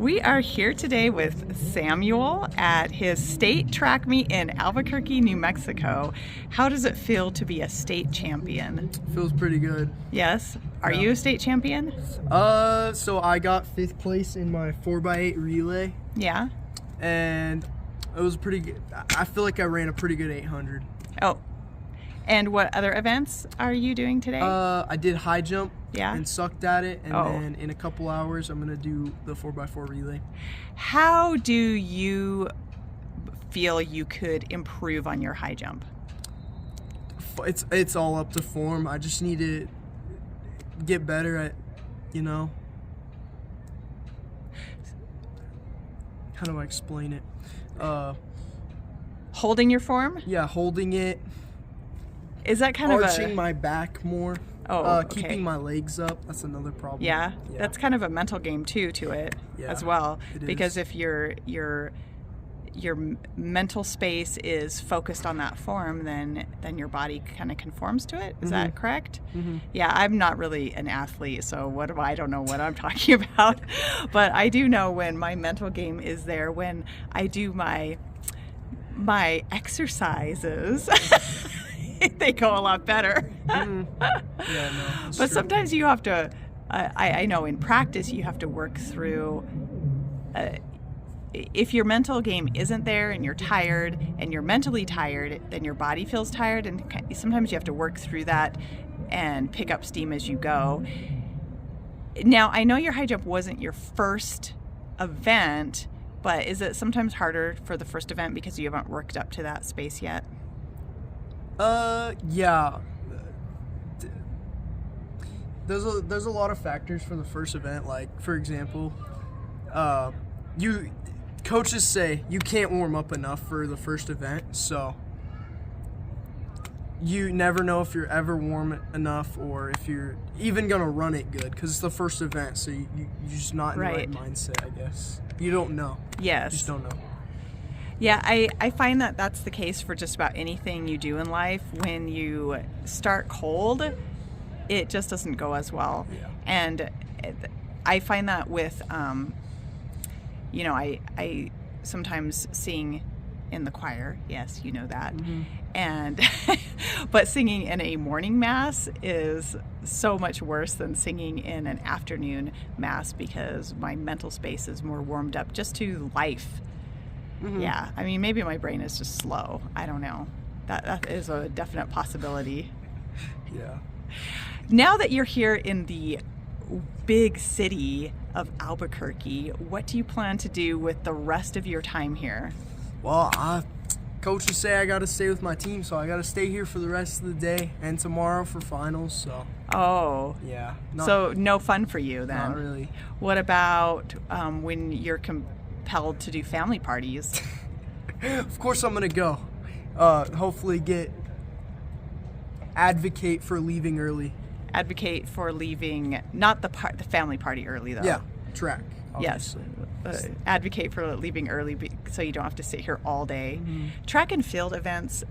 We are here today with Samuel at his state track meet in Albuquerque, New Mexico. How does it feel to be a state champion? Feels pretty good. Yes. Are Yeah. you a state champion? So I got 5th place in my 4x8 relay, Yeah. and it was pretty good. I feel like I ran a pretty good 800. Oh. And what other events are you doing today? I did high jump Yeah. and sucked at it, and Oh. then in a couple hours I'm gonna do the 4x4 relay. How do you feel you could improve on your high jump? It's all up to form. I just need to get better at, how do I explain it? Holding your form? Yeah, holding it, Is that kind arching of a... my back more. Oh, okay. Keeping my legs up, that's another problem. Yeah, that's kind of a mental game too to it as well. it Because is. if your mental space is focused on that form, then your body kind of conforms to it. Is that correct? Mhm. Yeah, I'm not really an athlete, so I don't know what I'm talking about. But I do know when my mental game is there, when I do my exercises. They go a lot better. Yeah, no. That's But true. sometimes you have to, I know in practice you have to work through, if your mental game isn't there and you're tired and you're mentally tired, then your body feels tired, and sometimes you have to work through that and pick up steam as you go. Now, I know your high jump wasn't your first event, but is it sometimes harder for the first event because you haven't worked up to that space yet? Yeah. There's a lot of factors for the first event. Like, for example, coaches say you can't warm up enough for the first event, so you never know if you're ever warm enough or if you're even gonna run it good, because it's the first event, so you're just not in the right mindset, I guess. You don't know. Yes. You just don't know. Yeah, I find that that's the case for just about anything you do in life. When you start cold, it just doesn't go as well. Yeah. And I find that with, I sometimes sing in the choir. Yes, you know that. Mm-hmm. And but singing in a morning mass is so much worse than singing in an afternoon mass, because my mental space is more warmed up just to life. Mm-hmm. Yeah, I mean, maybe my brain is just slow. I don't know. That is a definite possibility. Yeah. Now that you're here in the big city of Albuquerque, what do you plan to do with the rest of your time here? Well, coaches say I got to stay with my team, so I got to stay here for the rest of the day and tomorrow for finals. So Oh, yeah. so no fun for you then? Not really. What about when you're compelled to do family parties? Of course I'm gonna go. Hopefully advocate for leaving early. Advocate for leaving, not the family party early though. Yeah, track. Yes. Obviously. Advocate for leaving early so you don't have to sit here all day. Mm-hmm. Track and field events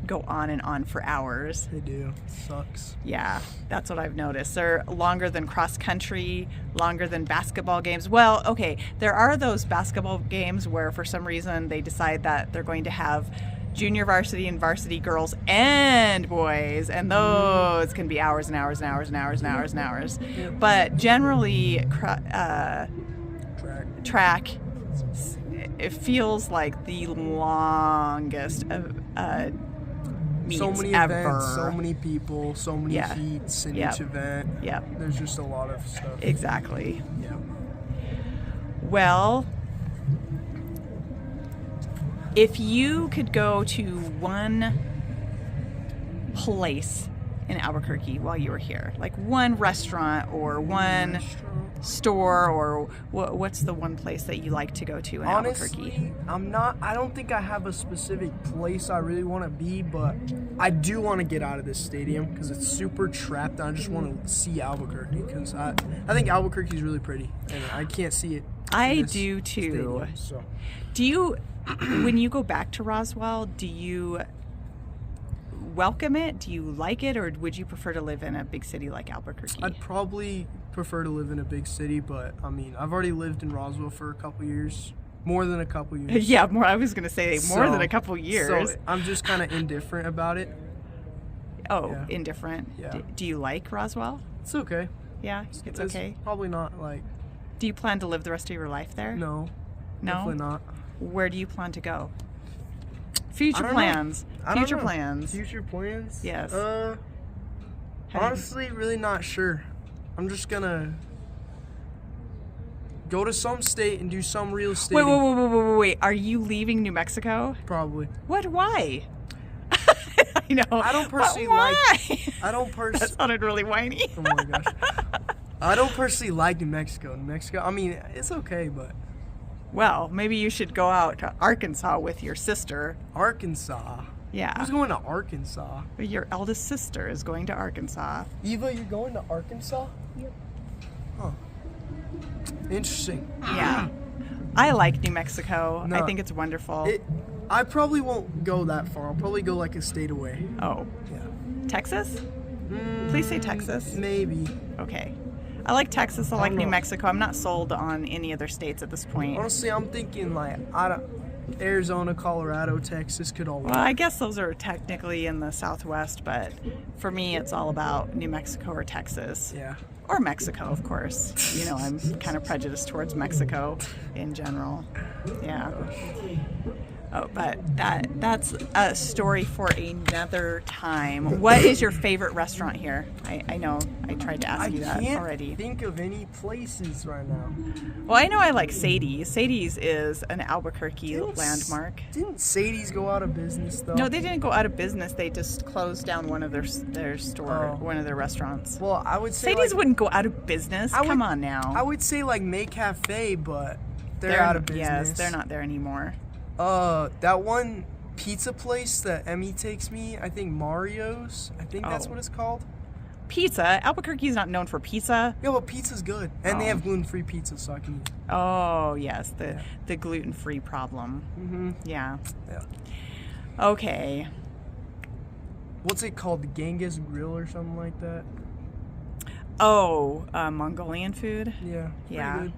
go on and on for hours. They do. Sucks. Yeah, that's what I've noticed. They're longer than cross country, longer than basketball games. Well, okay, there are those basketball games where for some reason they decide that they're going to have junior varsity and varsity girls and boys, and those can be hours and hours and hours and hours and hours and hours. But generally, track, it feels like the longest meets So many ever. events, so many people, so many Yeah. heats in Yep. each event. Yep. There's just a lot of stuff. Exactly. Yeah. Well, if you could go to one place in Albuquerque while you were here, like one restaurant or one store, or what's the one place that you like to go to in Albuquerque? Honestly, I don't think I have a specific place I really want to be, but I do want to get out of this stadium because it's super trapped. I just want to see Albuquerque because I think Albuquerque is really pretty, and I can't see it. I do too. Stadium, so. Do you, when you go back to Roswell, welcome it? Do you like it, or would you prefer to live in a big city like Albuquerque? I'd probably prefer to live in a big city, but I mean, I've already lived in Roswell for a couple years, more than a couple years. Yeah, more. I was going to say more So- than a couple years. So I'm just kind of indifferent about it. Oh, Yeah. indifferent. Yeah. Do you like Roswell? It's okay. Yeah, it's okay. Probably not like, Do you plan to live the rest of your life there? no. No? Definitely not. Where do you plan to go? I Future don't know. plans. I don't Future know. plans. Future plans? Yes. Have you- Honestly, really not sure. I'm just gonna go to some state and do some real estate. Wait. Are you leaving New Mexico? Probably. What? Why? I know. I don't personally But why? I don't That personally. sounded really whiny. Oh my gosh. I don't personally like New Mexico. New Mexico, I mean, it's okay, but Well, maybe you should go out to Arkansas with your sister. Arkansas. Yeah. Who's going to Arkansas? Your eldest sister is going to Arkansas. Eva, you're going to Arkansas? Yep. Huh. Interesting. Yeah. I like New Mexico. I No. think it's wonderful. I probably won't go that far. I'll probably go like a state away. Oh, Yeah. Texas? Please say Texas. Maybe. Okay. I like Texas. I like don't New know. Mexico. I'm not sold on any other states at this point. Honestly, I'm thinking like Arizona, Colorado, Texas could all work. Well, I guess those are technically in the Southwest, but for me, it's all about New Mexico or Texas. Yeah. Or Mexico, of course. You know, I'm kind of prejudiced towards Mexico in general. Yeah. Oh, but that's a story for another time. What is your favorite restaurant here? I know I tried to ask you that can't already. think of any places right now. Well, I know I like Sadie's. Sadie's is an Albuquerque Didn't s- landmark. Didn't Sadie's go out of business though? No, they didn't go out of business. They just closed down one of their store, Oh. one of their restaurants. Well, I would say Sadie's like, wouldn't go out of business. I would- Come on now. I would say like May Cafe, but they're out of business. Yes, they're not there anymore. That one pizza place that Emmy takes me, I think Mario's. I think that's Oh. what it's called. Pizza. Albuquerque's not known for pizza. Yeah, but pizza's good, and they Oh. have gluten-free pizza, so I can eat. Oh yes, Yeah. the gluten-free problem. Mm-hmm. Yeah. Yeah. Okay. What's it called? The Genghis Grill or something like that? Oh, Mongolian food. Yeah. Yeah. Pretty good.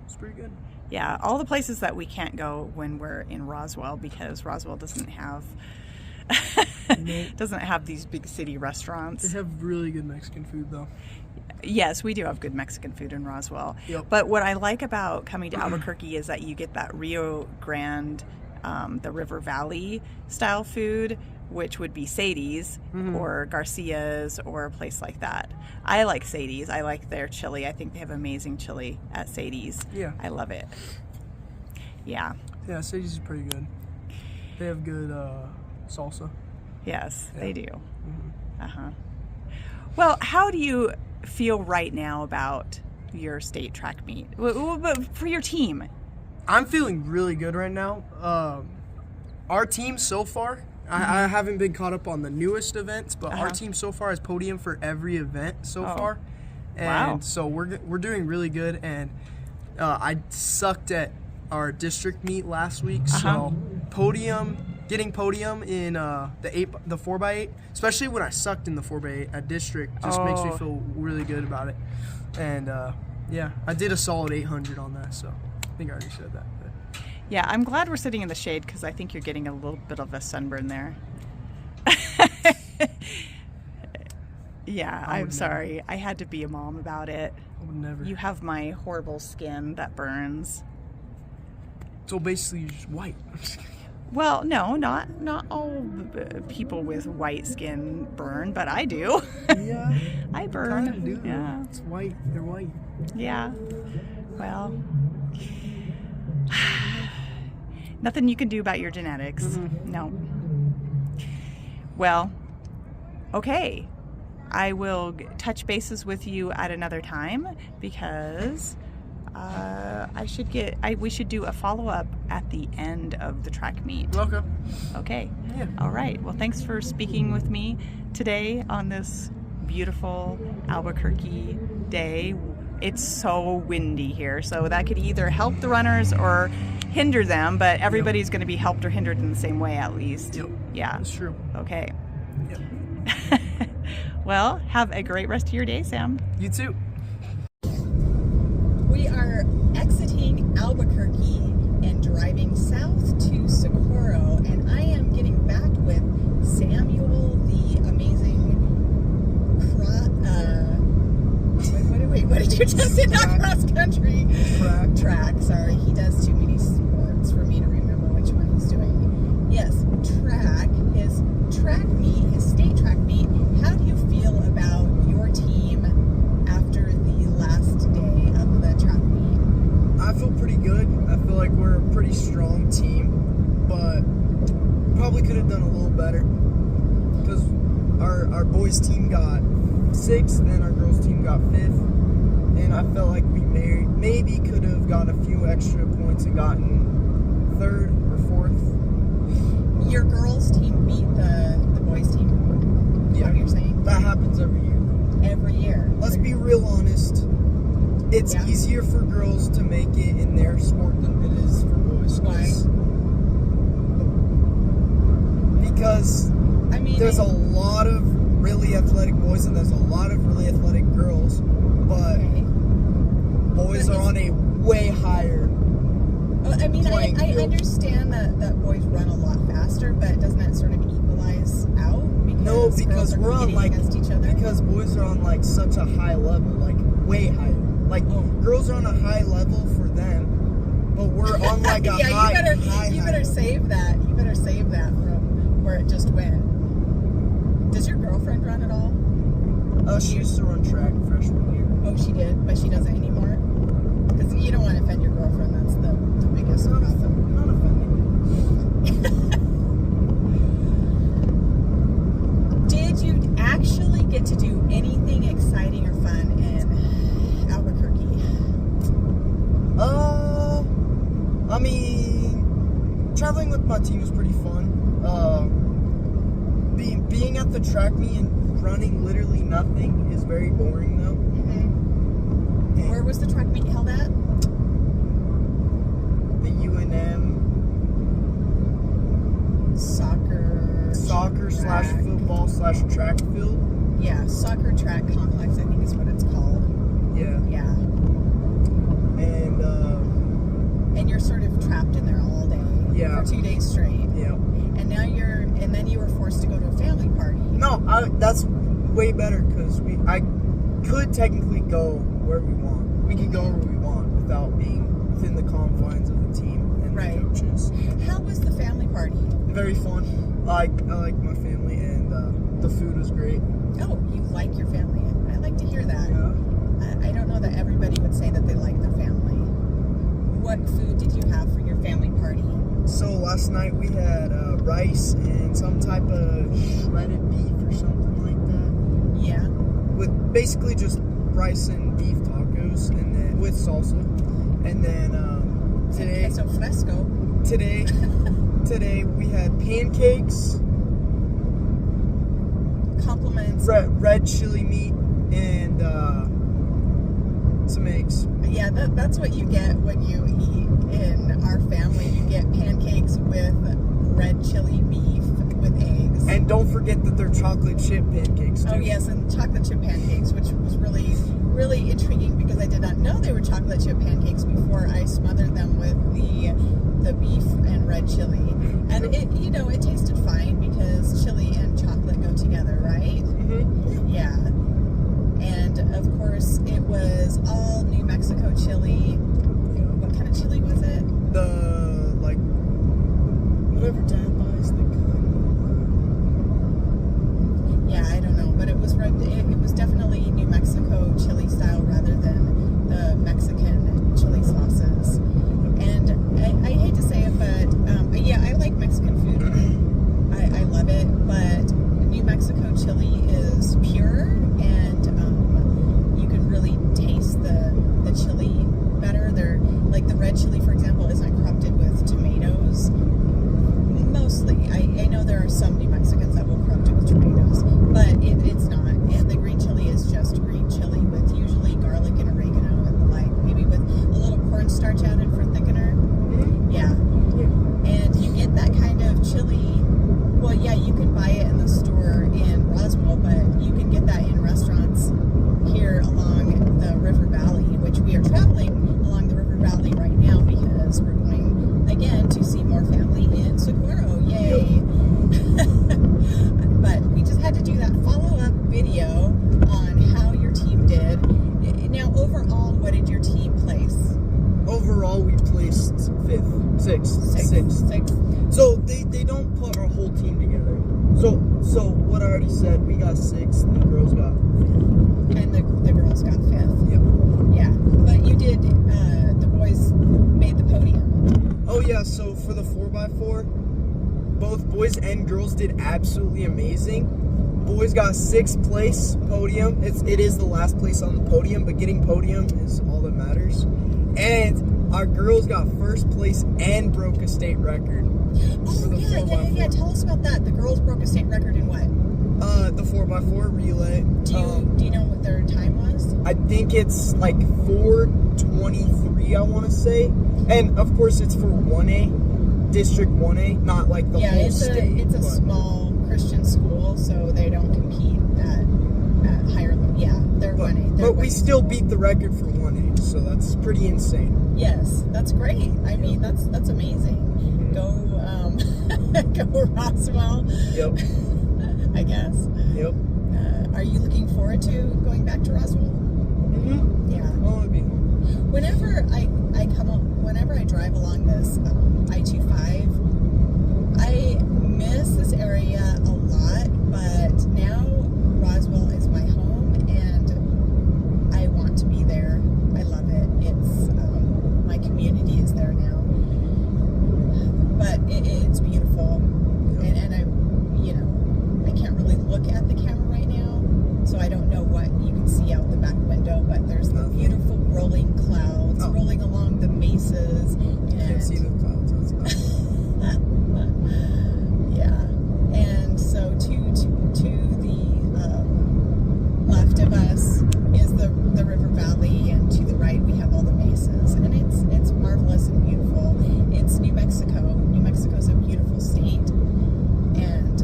It's pretty good. Yeah, all the places that we can't go when we're in Roswell because Roswell doesn't have doesn't have these big city They restaurants. have really good Mexican food though. Yes, we do have good Mexican food in Roswell. Yep. But what I like about coming to Albuquerque is that you get that Rio Grande, the River Valley style food, which would be Sadie's or Garcia's or a place like that. I like Sadie's. I like their chili. I think they have amazing chili at Sadie's. Yeah. I love it. Yeah. Yeah, Sadie's is pretty good. They have good salsa. Yes, Yeah. they do. Uh-huh. Well, how do you feel right now about your state track meet? But for your team? I'm feeling really good right now. Our team so far, I haven't been caught up on the newest events, but our team so far has podium for every event so Oh. far. And Wow. so we're doing really good. And I sucked at our district meet last week, so getting podium in the 4x8, especially when I sucked in the 4x8 at district, just makes me Oh. feel really good about it. And yeah, I did a solid 800 on that, so I think I already said that. But. Yeah, I'm glad we're sitting in the shade because I think you're getting a little bit of a sunburn there. Yeah, I'm never. sorry. I had to be a mom about it. I would never. You have my horrible skin that burns. So basically, you're just white. I'm just kidding. Well, no, not all people with white skin burn, but I do. Yeah, I burn. kind of do. Yeah. It's white. They're white. Yeah. Well, nothing you can do about your genetics. No. Well, okay. I will touch bases with you at another time because we should do a follow-up at the end of the track meet. Okay. Okay. Yeah. All right. Well, thanks for speaking with me today on this beautiful Albuquerque day. It's so windy here, so that could either help the runners or hinder them, but everybody's going to be helped or hindered in the same way at least. Yep. Yeah. That's true. Okay. Well, have a great rest of your day, Sam. You too. We are exiting Albuquerque and driving south to Socorro, and I am getting back with Samuel, the amazing what did you just say? Not cross country. Track. Sorry, he does too many sports for me to remember which one he's doing. Yes, track. His track meet, his state track meet. How do you feel about your team after the last day of the track meet? I feel pretty good. I feel like we're a pretty strong team, but probably could have done a little better because our boys team got 6th and our girls team got 5th, and I felt like we maybe could have got a few extra points and gotten 3rd or 4th. Your girls team beat the boys team. Yeah, what you're saying? That happens every year. Every year. Let's be real honest. It's easier for girls to make it in their sport than it is for boys. Why? Because I mean, there's a lot of really athletic boys and there's a lot of really athletic girls, but boys are on a way higher. I mean, I field. understand that boys run a lot faster, but doesn't that sort of equalize out? Because we're on like against each other? Because boys are on like such a high level, like way higher. Like girls are on a high level for them, but we're on like a high. You better save that. You better save that from where it just went. Does your girlfriend run at all? She used to run track freshman year. Oh, she did, but she doesn't anymore. Because you don't want to offend your girlfriend. That's the biggest problem. Not offending. Did you actually get to do anything exciting or fun in Albuquerque? I mean, traveling with my team was pretty fun. Being at the track meet and running literally nothing is very boring though. Mm-hmm. Where was the track meet held at? The UNM soccer/football/track field. Yeah, soccer track complex, I think is what it's called. Yeah. Yeah. And you're sort of trapped in there all day. Yeah. For 2 days straight. Yeah. And then you were forced to go to a family party. No, that's way better because I could technically go where we want. We could go where we want without being within the confines of the team and the coaches. How was the family party? Very fun. I like my family, and the food was great. Oh, you like your family. I like to hear that. Yeah. I don't know that everybody would say that they like their family. What food did you have for your family party? So last night we had rice and some type of shredded beef or something like that. Yeah. With basically just rice and beef tacos, and then with salsa. And then today, queso fresco. Today we had pancakes, compliments, red chili meat, and some eggs. Yeah, that's what you get when you eat in our family. You get pancakes with red chili beef with eggs. And don't forget that they're chocolate chip pancakes too. Oh yes, and chocolate chip pancakes, which was really, really intriguing because I did not know they were chocolate chip pancakes before I smothered them with the beef and red chili. And it tasted fine because chili and chocolate go together, right? Mm-hmm. Yeah. And of course, it was all New Mexico chili. What kind of chili was it? Whatever Dad buys, the gun. Yeah, I don't know, but it was definitely New Mexico chili style rather than the Mexican chili sauces. And I hate to say it, but yeah, I like Mexican food. I love it, but New Mexico chili is pure, and you can really taste the chili better. Like the red chili, for example, isn't corrupted with tomatoes. Mostly. I know there are some New Mexicans that will corrupt it with tomatoes, but it's not. And the green chili is just green chili with usually garlic and oregano and the like, maybe with a little cornstarch added for thickener. Mm-hmm. Yeah. And you get that kind of chili. Well, yeah, you can buy it in the store in because we're going again to see more family in Socorro. Yay! But we just had to do that follow-up video on how your team did. Now, overall, what did your team place? Overall, we placed sixth. So they don't put our whole team together. So what I already said, we got 6th and the girls got 5th. And the girls got 5th. Yep. Yeah, but you did. The boys made the podium. Oh yeah. So for the 4x4, both boys and girls did absolutely amazing. Boys got 6th place podium. It is the last place on the podium, but getting podium is all that matters. And our girls got 1st place and broke a state record. Oh yeah. Tell us about that. The girls broke a state record in what? The 4x4 relay. Do you know what their time was? I think it's like 4:23, I want to say. And of course, it's for 1A, District 1A, not like the whole state. It's a small Christian school, so they don't compete at higher level. Yeah, they're 1A. But we still beat the record for 1A, so that's pretty insane. Yes, that's great. I mean, that's amazing. Go, go Roswell. Yep. I guess. Yep. Are you looking forward to going back to Roswell? Mm-hmm. Yeah. Oh, it'd be home. Whenever I drive along this I-25, I miss this area a lot, but now Roswell is my home, and I want to be there. I love it. It's my community is there now, but it's beautiful, and I can't really look at the camera right now, so I don't know what you can see out the back window, but there's the beautiful rolling clouds rolling along the mesas. You can't see the clouds. That's bad. Yeah, and so to the left of us is the river valley, and to the right we have all the mesas, and it's marvelous and beautiful. It's New Mexico. New Mexico's a beautiful state, and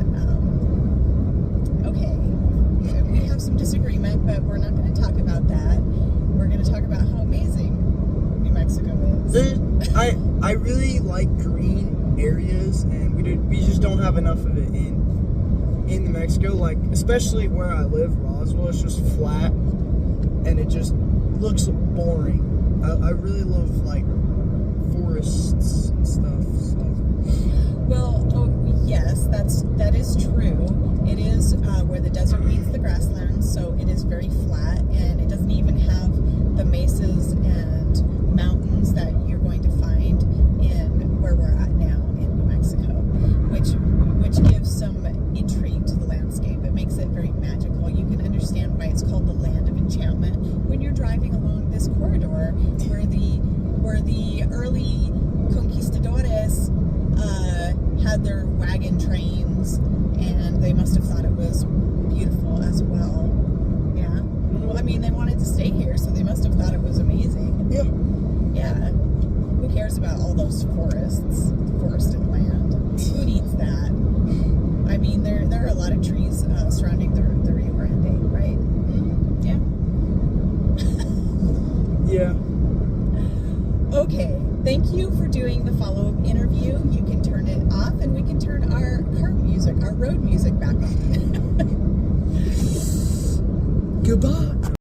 we have some disagreement, but we're not going to talk about that. We're going to talk about how amazing New Mexico is. I really like green areas, and we just don't have enough of it in New Mexico. Like, especially where I live, Roswell, it's just flat, and it just looks boring. I really love like forests and stuff. So. Well, yes, that is true. It is where the desert meets the grasslands, so it is very flat, and it doesn't even have the mesas and mountains that you're going to find in where we're at now in New Mexico, which gives some intrigue to the landscape. It makes it very magical. You can understand why it's called the land of enchantment when you're driving along this corridor where the early conquistadores had their wagon trains, and they must have thought it was beautiful as well. Yeah. Well, I mean, they wanted to stay here, so they must have thought it was amazing. Yeah. Yeah. Who cares about all those forested land? Who needs that? I mean, there are a lot of trees surrounding the Rio Grande, right? Yeah. Yeah. Okay. Thank you for doing the follow-up interview. You can turn it off, and we can turn our car music, our road music back on. Goodbye.